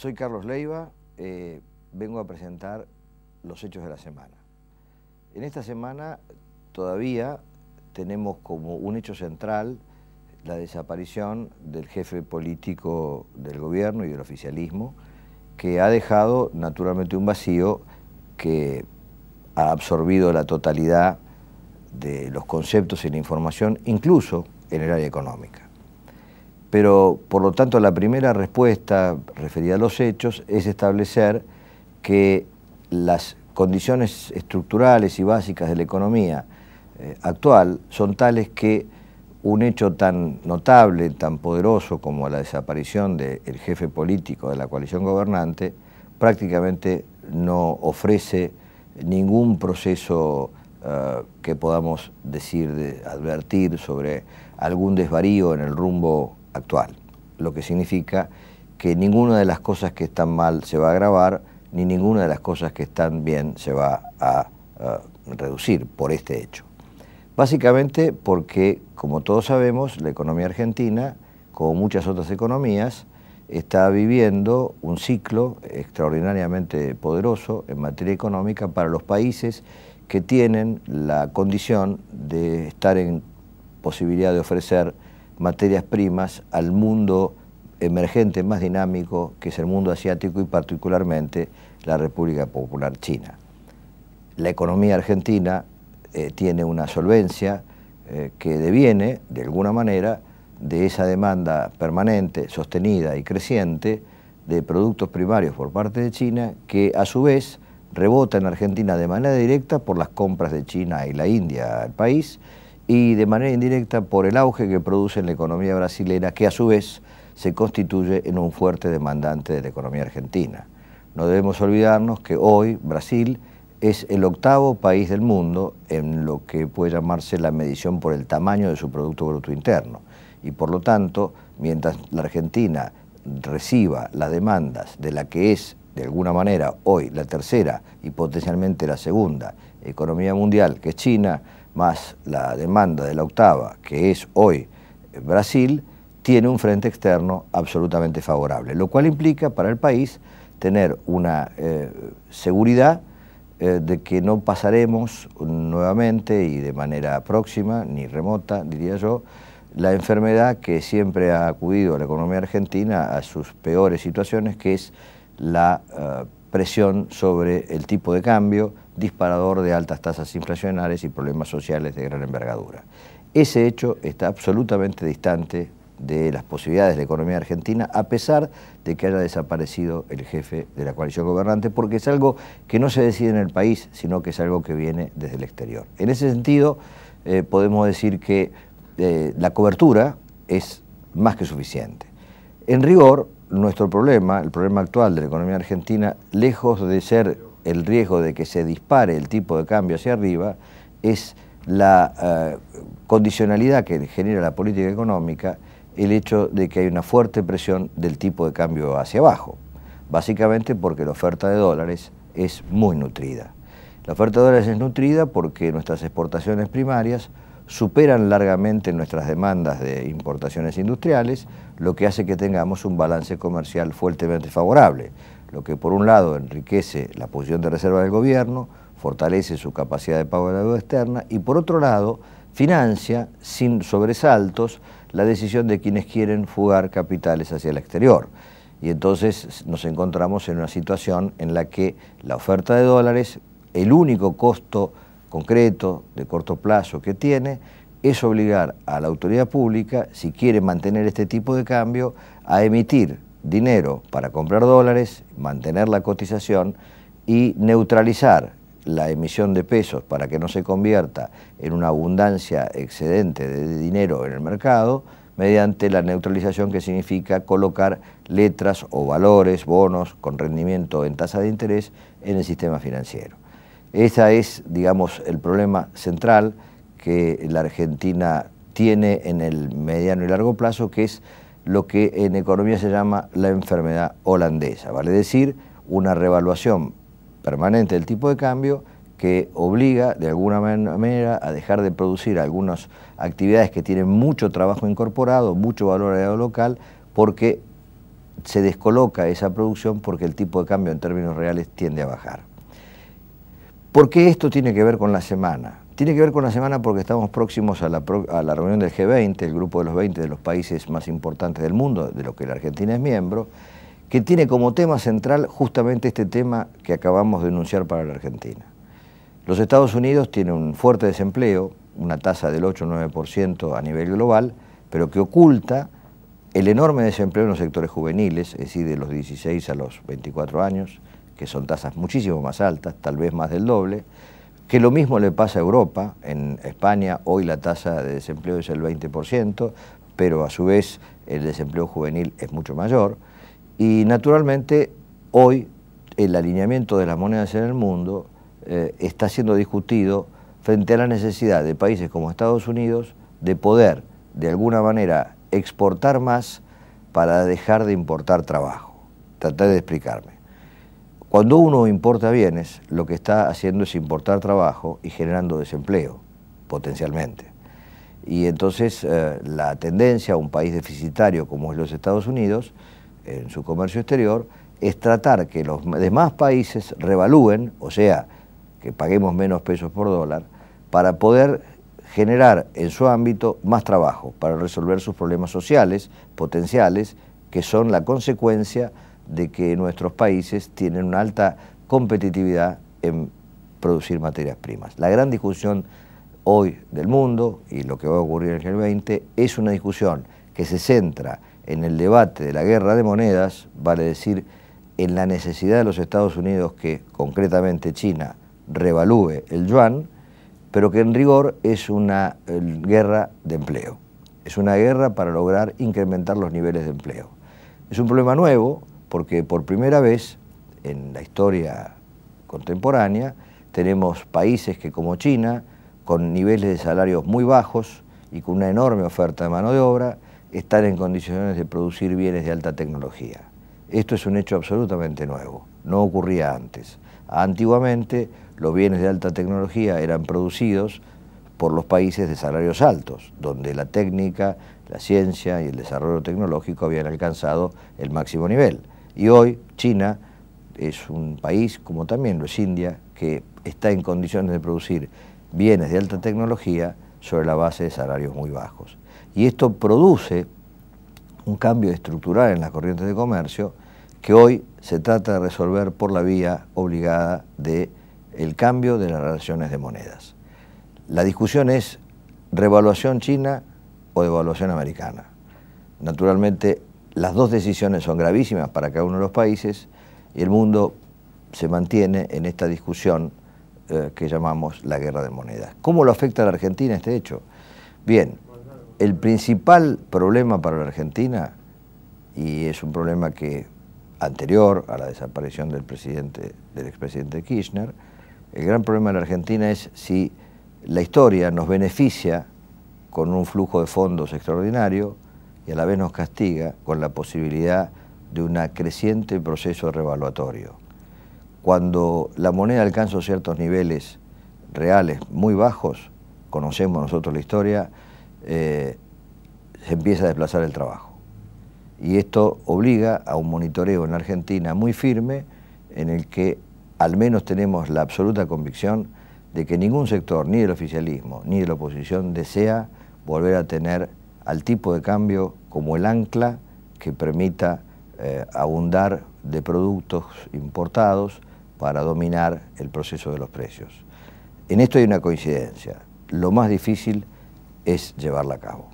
Soy Carlos Leiva, vengo a presentar los hechos de la semana. En esta semana todavía tenemos como un hecho central la desaparición del jefe político del gobierno y del oficialismo, que ha dejado naturalmente un vacío que ha absorbido la totalidad de los conceptos y la información, incluso en el área económica. Pero, por lo tanto, la primera respuesta referida a los hechos es establecer que las condiciones estructurales y básicas de la economía actual son tales que un hecho tan notable, tan poderoso como la desaparición del jefe político de la coalición gobernante prácticamente no ofrece ningún proceso que podamos decir, advertir sobre algún desvarío en el rumbo actual, lo que significa que ninguna de las cosas que están mal se va a agravar, ni ninguna de las cosas que están bien se va a reducir por este hecho. Básicamente porque, como todos sabemos, la economía argentina, como muchas otras economías, está viviendo un ciclo extraordinariamente poderoso en materia económica para los países que tienen la condición de estar en posibilidad de ofrecer materias primas al mundo emergente más dinámico, que es el mundo asiático y particularmente la República Popular China. La economía argentina tiene una solvencia que deviene, de alguna manera, de esa demanda permanente, sostenida y creciente de productos primarios por parte de China, que a su vez rebota en Argentina de manera directa por las compras de China y la India al país, y de manera indirecta por el auge que produce en la economía brasilera, que a su vez se constituye en un fuerte demandante de la economía argentina. No debemos olvidarnos que hoy Brasil es el octavo país del mundo en lo que puede llamarse la medición por el tamaño de su Producto Bruto Interno, y por lo tanto, mientras la Argentina reciba las demandas de la que es, de alguna manera, hoy la tercera y potencialmente la segunda economía mundial, que es China, más la demanda de la octava, que es hoy Brasil, tiene un frente externo absolutamente favorable, lo cual implica para el país tener una seguridad de que no pasaremos nuevamente y de manera próxima, ni remota, diría yo, la enfermedad que siempre ha acudido a la economía argentina a sus peores situaciones, que es la presión sobre el tipo de cambio, disparador de altas tasas inflacionarias y problemas sociales de gran envergadura. Ese hecho está absolutamente distante de las posibilidades de la economía argentina, a pesar de que haya desaparecido el jefe de la coalición gobernante, porque es algo que no se decide en el país, sino que es algo que viene desde el exterior. En ese sentido, podemos decir que la cobertura es más que suficiente. En rigor, nuestro problema, el problema actual de la economía argentina, lejos de ser el riesgo de que se dispare el tipo de cambio hacia arriba, es la condicionalidad que genera la política económica, el hecho de que hay una fuerte presión del tipo de cambio hacia abajo, básicamente porque la oferta de dólares es muy nutrida. La oferta de dólares es nutrida porque nuestras exportaciones primarias superan largamente nuestras demandas de importaciones industriales, lo que hace que tengamos un balance comercial fuertemente favorable, lo que por un lado enriquece la posición de reserva del gobierno, fortalece su capacidad de pago de la deuda externa y por otro lado financia sin sobresaltos la decisión de quienes quieren fugar capitales hacia el exterior. Y entonces nos encontramos en una situación en la que la oferta de dólares, el único costo concreto de corto plazo que tiene, es obligar a la autoridad pública, si quiere mantener este tipo de cambio, a emitir dinero para comprar dólares, mantener la cotización y neutralizar la emisión de pesos para que no se convierta en una abundancia excedente de dinero en el mercado, mediante la neutralización que significa colocar letras o valores, bonos con rendimiento en tasa de interés en el sistema financiero. Ese es, digamos, el problema central que la Argentina tiene en el mediano y largo plazo, que es lo que en economía se llama la enfermedad holandesa, vale decir, una revaluación permanente del tipo de cambio que obliga de alguna manera a dejar de producir algunas actividades que tienen mucho trabajo incorporado, mucho valor agregado local, porque se descoloca esa producción porque el tipo de cambio en términos reales tiende a bajar. ¿Por qué esto tiene que ver con la semana? Tiene que ver con la semana porque estamos próximos a la reunión del G20, el grupo de los 20 de los países más importantes del mundo, de lo que la Argentina es miembro, que tiene como tema central justamente este tema que acabamos de enunciar para la Argentina. Los Estados Unidos tienen un fuerte desempleo, una tasa del 8 o 9% a nivel global, pero que oculta el enorme desempleo en los sectores juveniles, es decir, de los 16 a los 24 años, que son tasas muchísimo más altas, tal vez más del doble, que lo mismo le pasa a Europa. En España hoy la tasa de desempleo es el 20%, pero a su vez el desempleo juvenil es mucho mayor. Y naturalmente hoy el alineamiento de las monedas en el mundo está siendo discutido frente a la necesidad de países como Estados Unidos de poder de alguna manera exportar más para dejar de importar trabajo. Tratar de explicarme. Cuando uno importa bienes, lo que está haciendo es importar trabajo y generando desempleo, potencialmente. Y entonces la tendencia a un país deficitario como es los Estados Unidos, en su comercio exterior, es tratar que los demás países revalúen, o sea, que paguemos menos pesos por dólar, para poder generar en su ámbito más trabajo, para resolver sus problemas sociales, potenciales, que son la consecuencia de que nuestros países tienen una alta competitividad en producir materias primas. La gran discusión hoy del mundo, y lo que va a ocurrir en el G20, es una discusión que se centra en el debate de la guerra de monedas, vale decir, en la necesidad de los Estados Unidos que, concretamente China, revalúe el yuan, pero que en rigor es una guerra de empleo. Es una guerra para lograr incrementar los niveles de empleo. Es un problema nuevo porque por primera vez en la historia contemporánea tenemos países que, como China, con niveles de salarios muy bajos y con una enorme oferta de mano de obra, están en condiciones de producir bienes de alta tecnología. Esto es un hecho absolutamente nuevo, no ocurría antes. Antiguamente los bienes de alta tecnología eran producidos por los países de salarios altos, donde la técnica, la ciencia y el desarrollo tecnológico habían alcanzado el máximo nivel. Y hoy China es un país, como también lo es India, que está en condiciones de producir bienes de alta tecnología sobre la base de salarios muy bajos. Y esto produce un cambio estructural en las corrientes de comercio que hoy se trata de resolver por la vía obligada del cambio de las relaciones de monedas. La discusión es revaluación china o devaluación americana. Naturalmente, las dos decisiones son gravísimas para cada uno de los países y el mundo se mantiene en esta discusión que llamamos la guerra de monedas. ¿Cómo lo afecta a la Argentina este hecho? Bien, el principal problema para la Argentina, y es un problema que anterior a la desaparición del expresidente Kirchner, el gran problema de la Argentina es si la historia nos beneficia con un flujo de fondos extraordinario y a la vez nos castiga con la posibilidad de un creciente proceso revaluatorio. Cuando la moneda alcanza ciertos niveles reales muy bajos, conocemos nosotros la historia, se empieza a desplazar el trabajo. Y esto obliga a un monitoreo en Argentina muy firme en el que al menos tenemos la absoluta convicción de que ningún sector, ni del oficialismo ni de la oposición, desea volver a tener al tipo de cambio como el ancla que permita abundar de productos importados para dominar el proceso de los precios. En esto hay una coincidencia. Lo más difícil es llevarla a cabo.